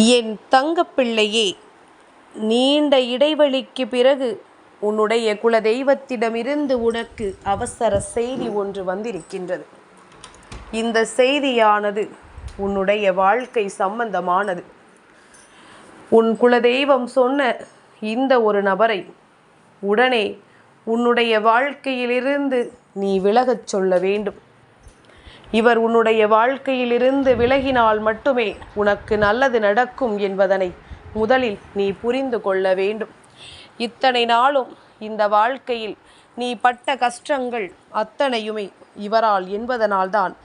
என் தங்கப்பிள்ளையே, நீண்ட இடைவெளிக்கு பிறகு உன்னுடைய குலதெய்வத்திடமிருந்து உனக்கு அவசர செய்தி ஒன்று வந்திருக்கின்றது. இந்த செய்தியானது உன்னுடைய வாழ்க்கை சம்பந்தமானது. உன் குலதெய்வம் சொன்ன இந்த ஒரு நபரை உடனே உன்னுடைய வாழ்க்கையிலிருந்து நீ விலகச் சொல்ல வேண்டும். இவர் உன்னுடைய வாழ்க்கையிலிருந்து விலகினால் மட்டுமே உனக்கு நல்லது நடக்கும் என்பதனை முதலில் நீ புரிந்து கொள்ள வேண்டும். இத்தனை நாளும் இந்த வாழ்க்கையில் நீ பட்ட கஷ்டங்கள் அத்தனையுமே இவரால் என்பதனால்தான்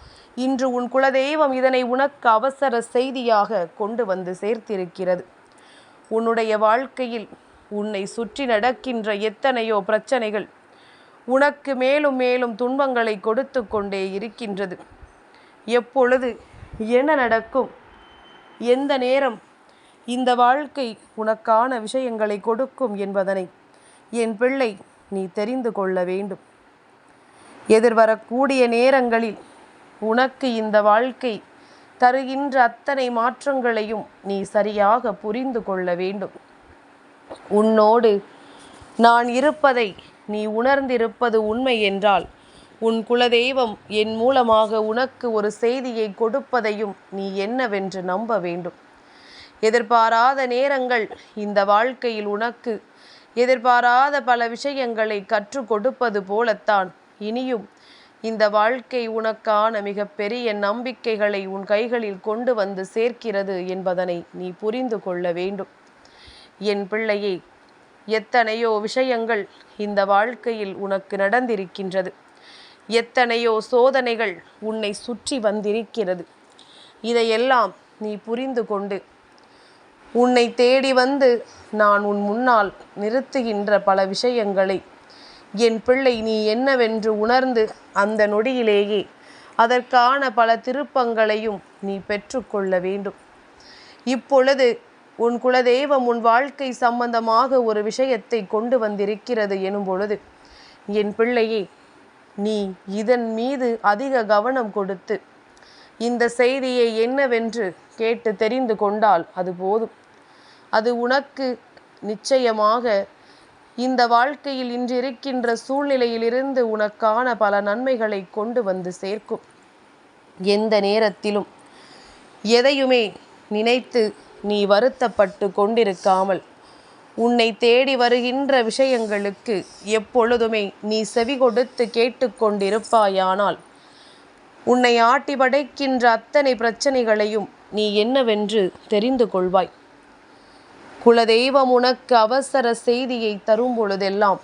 இன்று உன் குலதெய்வம் இதனை உனக்கு அவசர செய்தியாக கொண்டு வந்து சேர்த்திருக்கிறது. உன்னுடைய வாழ்க்கையில் உன்னை சுற்றி நடக்கின்ற எத்தனையோ பிரச்சனைகள் உனக்கு மேலும் மேலும் துன்பங்களை கொடுத்து கொண்டே இருக்கின்றது. எப்பொழுது என்ன நடக்கும், எந்த நேரம் இந்த வாழ்க்கை உனக்கான விஷயங்களை கொடுக்கும் என்பதனை என் பிள்ளை நீ தெரிந்து கொள்ள வேண்டும். எதிர்வரக்கூடிய நேரங்களில் உனக்கு இந்த வாழ்க்கை தருகின்ற அத்தனை மாற்றங்களையும் நீ சரியாக புரிந்து கொள்ள வேண்டும். உன்னோடு நான் இருப்பதை நீ உணர்ந்திருப்பது உண்மை என்றால் உன் குலதெய்வம் என் மூலமாக உனக்கு ஒரு செய்தியை கொடுப்பதையும் நீ என்னவென்று நம்ப வேண்டும். எதிர்பாராத நேரங்கள் இந்த வாழ்க்கையில் உனக்கு எதிர்பாராத பல விஷயங்களை கற்றுக் கொடுப்பது போலத்தான் இனியும் இந்த வாழ்க்கை உனக்கான மிகப்பெரிய நம்பிக்கைகளை உன் கைகளில் கொண்டு வந்து சேர்க்கிறது என்பதனை நீ புரிந்து கொள்ள வேண்டும். என் பிள்ளையே, எத்தனையோ விஷயங்கள் இந்த வாழ்க்கையில் உனக்கு நடந்திருக்கின்றது. எத்தனையோ சோதனைகள் உன்னை சுற்றி வந்திருக்கிறது. இதையெல்லாம் நீ புரிந்து கொண்டு உன்னை தேடி வந்து நான் உன் முன்னால் நிறுத்துகின்ற பல விஷயங்களை என் பிள்ளை நீ என்னவென்று உணர்ந்து அந்த நொடியிலேயே அதற்கான பல திருப்பங்களையும் நீ பெற்றுக்கொள்ள வேண்டும். இப்பொழுது உன் குலதெய்வம் உன் வாழ்க்கை சம்பந்தமாக ஒரு விஷயத்தை கொண்டு வந்திருக்கிறது எனும் பொழுது என் பிள்ளையே, நீ இதன் மீது அதிக கவனம் கொடுத்து இந்த செய்தியை என்னவென்று கேட்டு தெரிந்து கொண்டால் அது போதும். அது உனக்கு நிச்சயமாக இந்த வாழ்க்கையில் இன்றிருக்கின்ற சூழ்நிலையிலிருந்து உனக்கான பல நன்மைகளை கொண்டு வந்து சேர்க்கும். எந்த நேரத்திலும் எதையுமே நினைத்து நீ வருத்தப்பட்டு கொண்டிருக்காமல் உன்னை தேடி வருகின்ற விஷயங்களுக்கு எப்பொழுதுமே நீ செவி கொடுத்து கேட்டுக்கொண்டிருப்பாயானால் உன்னை ஆட்டி படைக்கின்ற அத்தனை பிரச்சனைகளையும் நீ என்னவென்று தெரிந்து கொள்வாய். குலதெய்வம் உனக்கு அவசர செய்தியை தரும் பொழுதெல்லாம்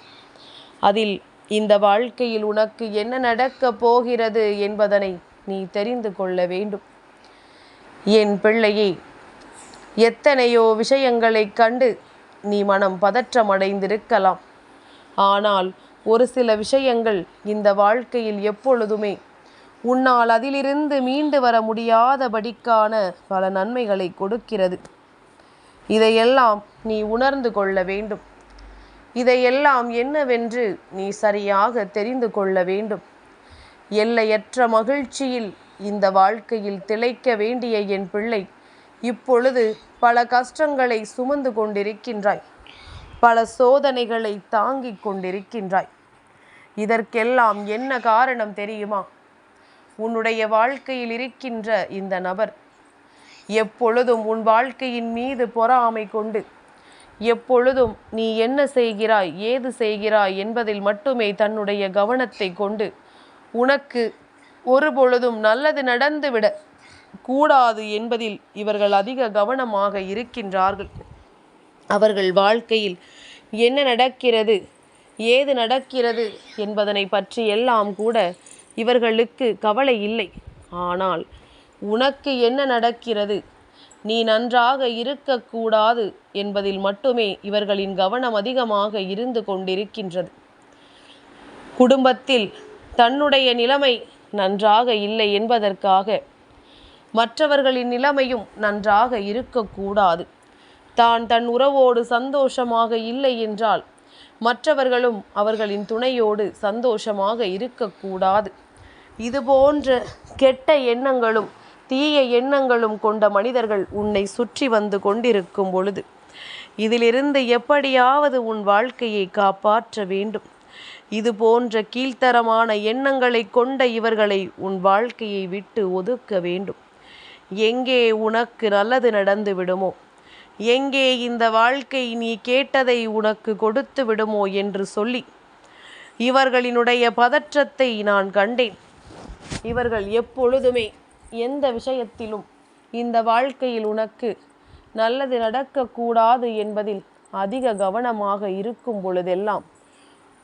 அதில் இந்த வாழ்க்கையில் உனக்கு என்ன நடக்கப் போகிறது என்பதனை நீ தெரிந்து கொள்ள வேண்டும். என் பிள்ளையே, எத்தனையோ விஷயங்களை கண்டு நீ மனம் பதற்றமடைந்திருக்கலாம். ஆனால் ஒரு சில விஷயங்கள் இந்த வாழ்க்கையில் எப்பொழுதுமே உன்னால் அதிலிருந்து மீண்டு வர முடியாதபடிக்கான பல நன்மைகளை கொடுக்கிறது. இதையெல்லாம் நீ உணர்ந்து கொள்ள வேண்டும். இதையெல்லாம் என்னவென்று நீ சரியாக தெரிந்து கொள்ள வேண்டும். எல்லையற்ற மகிழ்ச்சியில் இந்த வாழ்க்கையில் திளைக்க வேண்டிய என் பிள்ளை, இப்பொழுது பல கஷ்டங்களை சுமந்து கொண்டிருக்கின்றாய். பல சோதனைகளை தாங்கிக் கொண்டிருக்கின்றாய். இதற்கெல்லாம் என்ன காரணம் தெரியுமா? உன்னுடைய வாழ்க்கையில் இருக்கின்ற இந்த நபர் எப்பொழுதும் உன் வாழ்க்கையின் மீது பொறாமை கொண்டு எப்பொழுதும் நீ என்ன செய்கிறாய், ஏது செய்கிறாய் என்பதில் மட்டுமே தன்னுடைய கவனத்தை கொண்டு உனக்கு ஒருபொழுதும் நல்லது நடந்துவிட கூடாது என்பதில் இவர்கள் அதிக கவனமாக இருக்கின்றார்கள். அவர்கள் வாழ்க்கையில் என்ன நடக்கிறது, ஏது நடக்கிறது என்பதனை பற்றி எல்லாம் கூட இவர்களுக்கு கவலை இல்லை. ஆனால் உனக்கு என்ன நடக்கிறது, நீ நன்றாக இருக்கக்கூடாது என்பதில் மட்டுமே இவர்களின் கவனம் அதிகமாக இருந்து கொண்டிருக்கின்றது. குடும்பத்தில் தன்னுடைய நிலைமை நன்றாக இல்லை என்பதற்காக மற்றவர்களின் நிலைமையும் நன்றாக இருக்கக்கூடாது. தன் உறவோடு சந்தோஷமாக இல்லை என்றால் மற்றவர்களும் அவர்களின் துணையோடு சந்தோஷமாக இருக்கக்கூடாது. இதுபோன்ற கெட்ட எண்ணங்களும் தீய எண்ணங்களும் கொண்ட மனிதர்கள் உன்னை சுற்றி வந்து கொண்டிருக்கும் பொழுது இதிலிருந்து எப்படியாவது உன் வாழ்க்கையை காப்பாற்ற வேண்டும். இது போன்ற கீழ்த்தரமான எண்ணங்களை கொண்ட இவர்களை உன் வாழ்க்கையை விட்டு ஒதுக்க வேண்டும். எங்கே உனக்கு நல்லது நடந்து விடுமோ, எங்கே இந்த வாழ்க்கை நீ கேட்டதை உனக்கு கொடுத்து விடுமோ என்று சொல்லி இவர்களினுடைய பதற்றத்தை நான் கண்டேன். இவர்கள் எப்பொழுதுமே எந்த விஷயத்திலும் இந்த வாழ்க்கையில் உனக்கு நல்லது நடக்கக்கூடாது என்பதில் அதிக கவனமாக இருக்கும் பொழுதெல்லாம்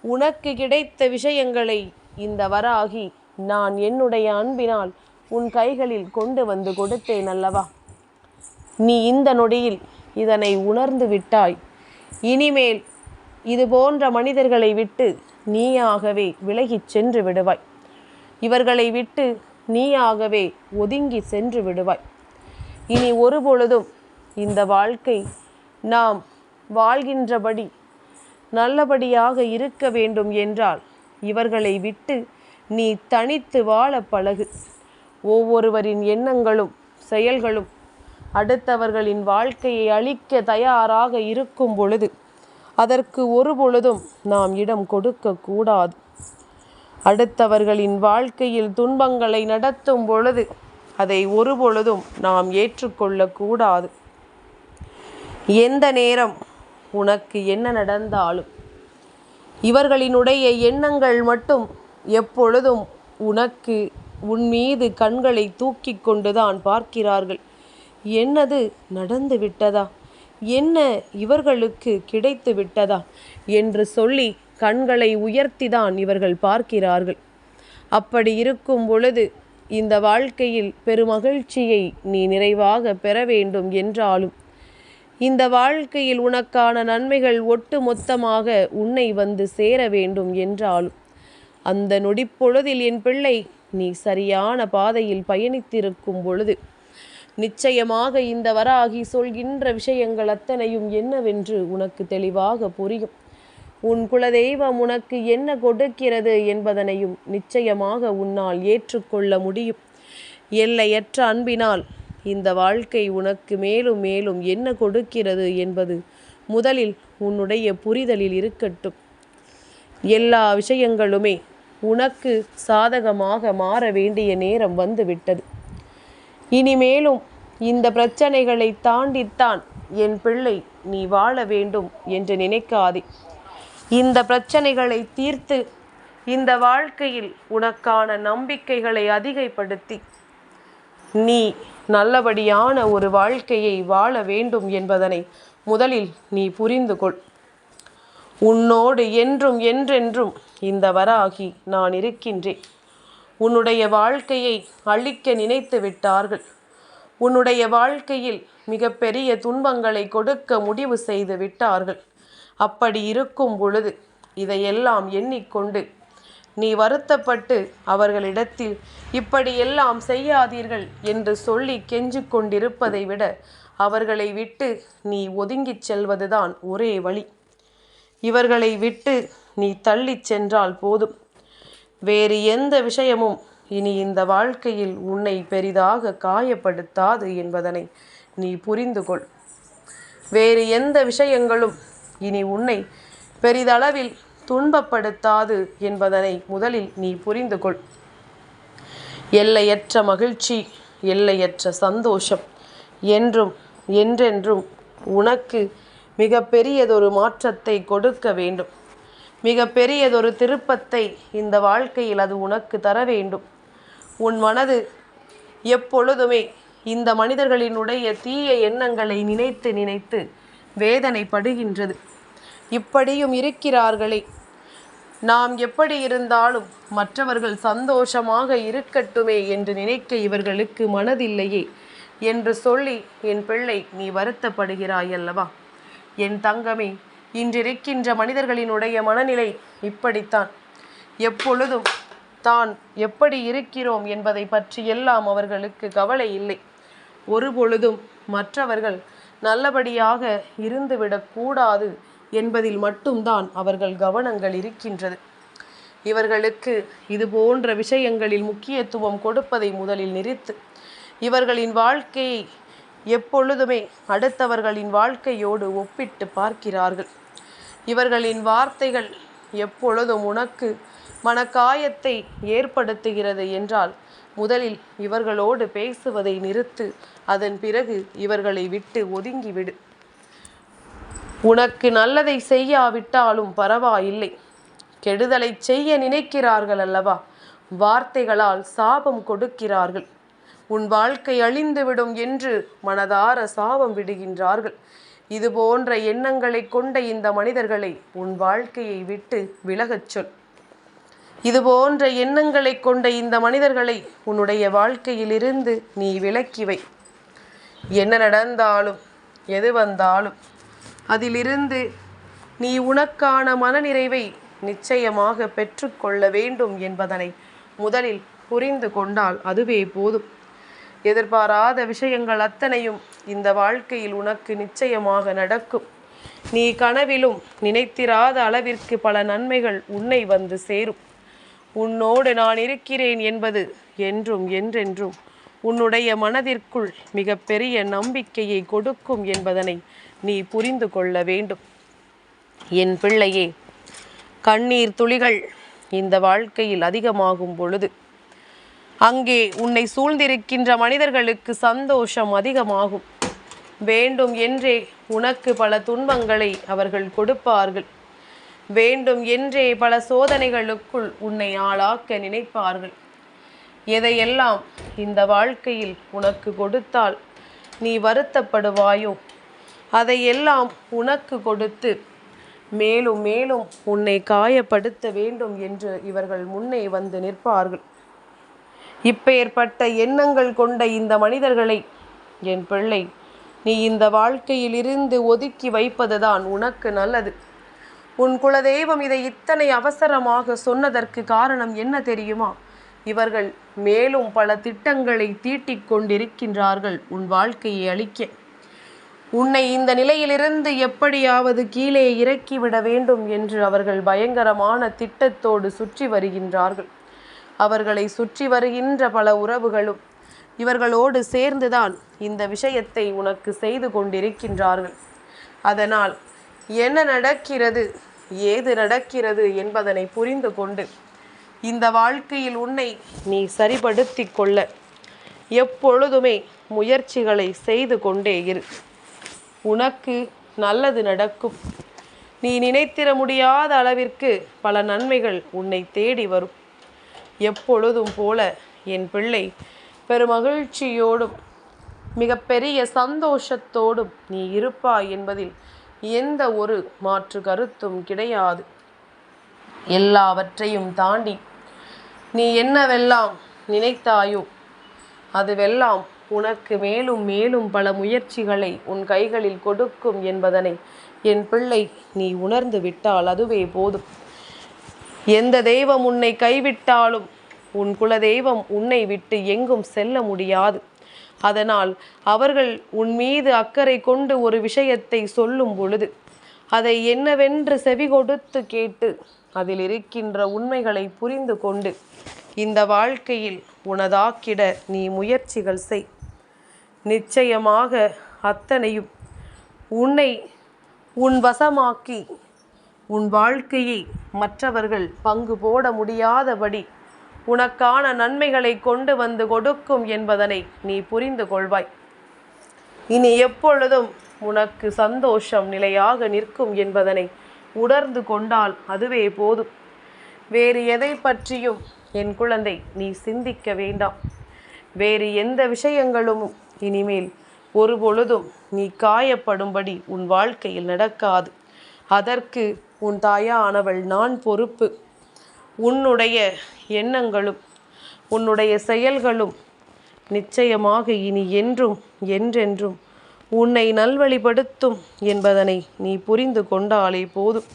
உனக்கு கிடைத்த விஷயங்களை இந்த வராகி நான் என்னுடைய அன்பினால் உன் கைகளில் கொண்டு வந்து கொடுத்தேன் அல்லவா? நீ இந்த நொடியில் இதனை உணர்ந்து விட்டாய். இனிமேல் இது போன்ற மனிதர்களை விட்டு நீயாகவே விலகிச் சென்று விடுவாய். இவர்களை விட்டு நீயாகவே ஒதுங்கி சென்று விடுவாய். இனி ஒருபொழுதும் இந்த வாழ்க்கை நாம் வாழ்கின்றபடி நல்லபடியாக இருக்க வேண்டும் என்றால் இவர்களை விட்டு நீ தனித்து வாழ பழகு. ஒவ்வொருவரின் எண்ணங்களும் செயல்களும் அடுத்தவர்களின் வாழ்க்கையை அழிக்க தயாராக இருக்கும் பொழுது அதற்கு ஒரு பொழுதும் நாம் இடம் கொடுக்க கூடாது. அடுத்தவர்களின் வாழ்க்கையில் துன்பங்களை நடத்தும் பொழுது அதை ஒரு பொழுதும் நாம் ஏற்றுக்கொள்ளக்கூடாது. எந்த நேரம் உனக்கு என்ன நடந்தாலும் இவர்களினுடைய எண்ணங்கள் மட்டும் எப்பொழுதும் உனக்கு உன் மீது கண்களை தூக்கி கொண்டுதான் பார்க்கிறார்கள். என்னது நடந்து விட்டதா, என்ன இவர்களுக்கு கிடைத்து விட்டதா என்று சொல்லி கண்களை உயர்த்திதான் இவர்கள் பார்க்கிறார்கள். அப்படி இருக்கும் பொழுது இந்த வாழ்க்கையில் பெருமகிழ்ச்சியை நீ நிறைவாக பெற வேண்டும் என்றாலும் இந்த வாழ்க்கையில் உனக்கான நன்மைகள் ஒட்டு மொத்தமாக உன்னை வந்து சேர வேண்டும் என்றாலும் அந்த நொடிப்பொழுதில் என் பிள்ளை நீ சரியான பாதையில் பயணித்திருக்கும் பொழுது நிச்சயமாக இந்த வராகி சொல்கின்ற விஷயங்கள் அத்தனையும் என்னவென்று உனக்கு தெளிவாக புரியும். உன் குலதெய்வம் உனக்கு என்ன கொடுக்கிறது என்பதனையும் நிச்சயமாக உன்னால் ஏற்றுக்கொள்ள முடியும். எல்லையற்ற அன்பினால் இந்த வாழ்க்கை உனக்கு மேலும் மேலும் என்ன கொடுக்கிறது என்பது முதலில் உன்னுடைய புரிதலில் இருக்கட்டும். எல்லா விஷயங்களுமே உனக்கு சாதகமாக மாற வேண்டிய நேரம் வந்துவிட்டது. இனிமேலும் இந்த பிரச்சனைகளை தாண்டித்தான் என் பிள்ளை நீ வாழ வேண்டும் என்று நினைக்காதே. இந்த பிரச்சனைகளை தீர்த்து இந்த வாழ்க்கையில் உனக்கான நம்பிக்கைகளை அதிகப்படுத்தி நீ நல்லபடியான ஒரு வாழ்க்கையை வாழ வேண்டும் என்பதனை முதலில் நீ புரிந்து கொள். உன்னோடு என்றும் என்றென்றும் இந்த வராகி நான் இருக்கின்றேன். உன்னுடைய வாழ்க்கையை அழிக்க நினைத்து விட்டார்கள். உன்னுடைய வாழ்க்கையில் மிகப்பெரிய துன்பங்களை கொடுக்க முடிவு செய்து விட்டார்கள். அப்படி இருக்கும் பொழுது இதையெல்லாம் எண்ணிக்கொண்டு நீ வருத்தப்பட்டு அவர்களிடத்தில் இப்படியெல்லாம் செய்யாதீர்கள் என்று சொல்லி கெஞ்சு கொண்டிருப்பதை விட அவர்களை விட்டு நீ ஒதுங்கிச் செல்வதுதான் ஒரே வழி. இவர்களை விட்டு நீ தள்ளிச் சென்றால் போதும். வேறு எந்த விஷயமும் இனி இந்த வாழ்க்கையில் உன்னை பெரிதாக காயப்படுத்தாது என்பதனை நீ புரிந்து கொள். வேறு எந்த விஷயங்களும் இனி உன்னை பெரிதளவில் துன்பப்படுத்தாது என்பதனை முதலில் நீ புரிந்து கொள். எல்லையற்ற மகிழ்ச்சி, எல்லையற்ற சந்தோஷம் என்றும் என்றென்றும் உனக்கு மிக பெரியதொரு மாற்றத்தை கொடுக்க வேண்டும். மிக பெரியதொரு திருப்பத்தை இந்த வாழ்க்கையில் அது உனக்கு தர வேண்டும். உன் மனது எப்பொழுதுமே இந்த மனிதர்களினுடைய தீய எண்ணங்களை நினைத்து நினைத்து வேதனைப்படுகின்றது. இப்படியும் இருக்கிறார்களே, நாம் எப்படி இருந்தாலும் மற்றவர்கள் சந்தோஷமாக இருக்கட்டுமே என்று நினைக்க இவர்களுக்கு மனதில்லையே என்று சொல்லி என் பிள்ளை நீ வருத்தப்படுகிறாய் அல்லவா? என் தங்கமே, இன்றிருக்கின்ற மனிதர்களினுடைய மனநிலை இப்படித்தான். எப்பொழுதும் தான் எப்படி இருக்கிறோம் என்பதை பற்றி எல்லாம் அவர்களுக்கு கவலை இல்லை. ஒரு பொழுதும் மற்றவர்கள் நல்லபடியாக இருந்துவிடக்கூடாது என்பதில் மட்டும்தான் அவர்கள் கவனங்கள் இருக்கின்றது. இவர்களுக்கு இது போன்ற விஷயங்களில் முக்கியத்துவம் கொடுப்பதை முதலில் நிறுத்து. இவர்களின் வாழ்க்கையை எப்பொழுதுமே அடுத்தவர்களின் வாழ்க்கையோடு ஒப்பிட்டு பார்க்கிறார்கள். இவர்களின் வார்த்தைகள் எப்பொழுதும் உனக்கு மனக்காயத்தை ஏற்படுத்துகிறது என்றால் முதலில் இவர்களோடு பேசுவதை நிறுத்து. அதன் பிறகு இவர்களை விட்டு ஒதுங்கிவிடு. உனக்கு நல்லதை செய்யாவிட்டாலும் பரவாயில்லை, கெடுதலை செய்ய நினைக்கிறார்கள் அல்லவா? வார்த்தைகளால் சாபம் கொடுக்கிறார்கள். உன் வாழ்க்கை அழிந்துவிடும் என்று மனதார சாபம் விடுகின்றார்கள். இது போன்ற எண்ணங்களை கொண்ட இந்த மனிதர்களை உன் வாழ்க்கையை விட்டு விலகச் சொல். இது போன்ற எண்ணங்களை கொண்ட இந்த மனிதர்களை உன்னுடைய வாழ்க்கையிலிருந்து நீ விலக்கி வை. என்ன நடந்தாலும் எது வந்தாலும் அதிலிருந்து நீ உனக்கான மனநிறைவை நிச்சயமாக பெற்றுக்கொள்ள வேண்டும் என்பதனை முதலில் புரிந்து கொண்டால் அதுவே போதும். எதிர்பாராத விஷயங்கள் அத்தனையும் இந்த வாழ்க்கையில் உனக்கு நிச்சயமாக நடக்கும். நீ கனவிலும் நினைத்திராத அளவிற்கு பல நன்மைகள் உன்னை வந்து சேரும். உன்னோடு நான் இருக்கிறேன் என்பது என்றும் என்றென்றும் உன்னுடைய மனதிற்குள் மிக பெரிய நம்பிக்கையை கொடுக்கும் என்பதனை நீ புரிந்து கொள்ள வேண்டும். என் பிள்ளையே, கண்ணீர் துளிகள் இந்த வாழ்க்கையில் அதிகமாகும் பொழுது அங்கே உன்னை சூழ்ந்திருக்கின்ற மனிதர்களுக்கு சந்தோஷம் அதிகமாகும். வேண்டும் என்றே உனக்கு பல துன்பங்களை அவர்கள் கொடுப்பார்கள். வேண்டும் என்றே பல சோதனைகளுக்குள் உன்னை ஆளாக்க நினைப்பார்கள். எதையெல்லாம் இந்த வாழ்க்கையில் உனக்கு கொடுத்தால் நீ வருத்தப்படுவாயோ அதையெல்லாம் உனக்கு கொடுத்து மேலும் மேலும் உன்னை காயப்படுத்த வேண்டும் என்று இவர்கள் முன்னே வந்து நிற்பார்கள். இப்பேற்பட்ட எண்ணங்கள் கொண்ட இந்த மனிதர்களை என் பிள்ளை நீ இந்த வாழ்க்கையில் இருந்து ஒதுக்கி வைப்பதுதான் உனக்கு நல்லது. உன் குலதெய்வம் இதை இத்தனை அவசரமாக சொன்னதற்கு காரணம் என்ன தெரியுமா? இவர்கள் மேலும் பல திட்டங்களை தீட்டிக் கொண்டிருக்கின்றார்கள் உன் வாழ்க்கையை அழிக்க. உன்னை இந்த நிலையிலிருந்து எப்படியாவது கீழே இறக்கிவிட வேண்டும் என்று அவர்கள் பயங்கரமான திட்டத்தோடு சுற்றி வருகின்றார்கள். அவர்களை சுற்றி வருகின்ற பல உறவுகளும் இவர்களோடு சேர்ந்துதான் இந்த விஷயத்தை உனக்கு செய்து கொண்டிருக்கின்றார்கள். அதனால் என்ன நடக்கிறது, ஏது நடக்கிறது என்பதனை புரிந்து கொண்டு இந்த வாழ்க்கையில் உன்னை நீ சரிபடுத்தி கொள்ள எப்பொழுதுமே முயற்சிகளை செய்து கொண்டே இரு. உனக்கு நல்லது நடக்கும். நீ நினைத்திட முடியாத அளவிற்கு பல நன்மைகள் உன்னை தேடி வரும். எப்பொழுதும் போல என் பிள்ளை பெருமகிழ்ச்சியோடும் மிகப்பெரிய சந்தோஷத்தோடும் நீ இருப்பாய் என்பதில் எந்த ஒரு மாற்று கருத்தும் கிடையாது. எல்லாவற்றையும் தாண்டி நீ என்னவெல்லாம் நினைத்தாயோ அதுவெல்லாம் உனக்கு மேலும் மேலும் பல முயற்சிகளை உன் கைகளில் கொடுக்கும் என்பதனை என் பிள்ளை நீ உணர்ந்து விட்டால் அதுவே போதும். எந்த தெய்வம் உன்னை கைவிட்டாலும் உன் குலதெய்வம் உன்னை விட்டு எங்கும் செல்ல முடியாது. அதனால் அவர்கள் உன் மீது அக்கறை கொண்டு ஒரு விஷயத்தை சொல்லும் பொழுது அதை என்னவென்று செவி கொடுத்து கேட்டு அதில் இருக்கின்ற உண்மைகளை புரிந்து கொண்டு இந்த வாழ்க்கையில் உனதாக்கிட நீ முயற்சிகள் செய். நிச்சயமாக அத்தனையும் உன்னை உன் வசமாக்கி உன் வாழ்க்கையை மற்றவர்கள் பங்கு போட முடியாதபடி உனக்கான நன்மைகளை கொண்டு வந்து கொடுக்கும் என்பதனை நீ புரிந்து கொள்வாய். இனி எப்பொழுதும் உனக்கு சந்தோஷம் நிலையாக நிற்கும் என்பதனை உணர்ந்து கொண்டால் அதுவே போதும். வேறு எதை பற்றியும் என் குழந்தை நீ சிந்திக்க வேண்டாம். வேறு எந்த விஷயங்களும் இனிமேல் ஒரு பொழுதும் நீ காயப்படும்படி உன் வாழ்க்கையில் நடக்காது. அதற்கு உன் தாயானவள் நான் பொறுப்பு. உன்னுடைய எண்ணங்களும் உன்னுடைய செயல்களும் நிச்சயமாக இனி என்றும் என்றென்றும் உன்னை நல்வழிப்படுத்தும் என்பதனை நீ புரிந்து கொண்டாலே போதும்.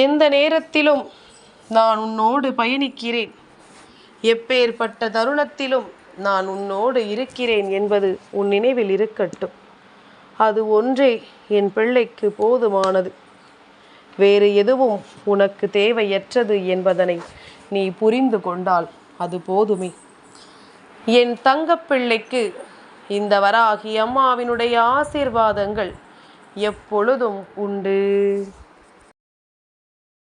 எந்த நேரத்திலும் நான் உன்னோடு பயணிக்கிறேன், எப்பேற்பட்ட தருணத்திலும் நான் உன்னோடு இருக்கிறேன் என்பது உன் நினைவில் இருக்கட்டும். அது ஒன்றே என் பிள்ளைக்கு போதுமானது. வேறு எதுவும் உனக்கு தேவையற்றது என்பதனை நீ புரிந்து கொண்டால் அது போதுமே. என் தங்கப்பிள்ளைக்கு இந்த வராகி அம்மாவினுடைய ஆசீர்வாதங்கள் எப்பொழுதும் உண்டு.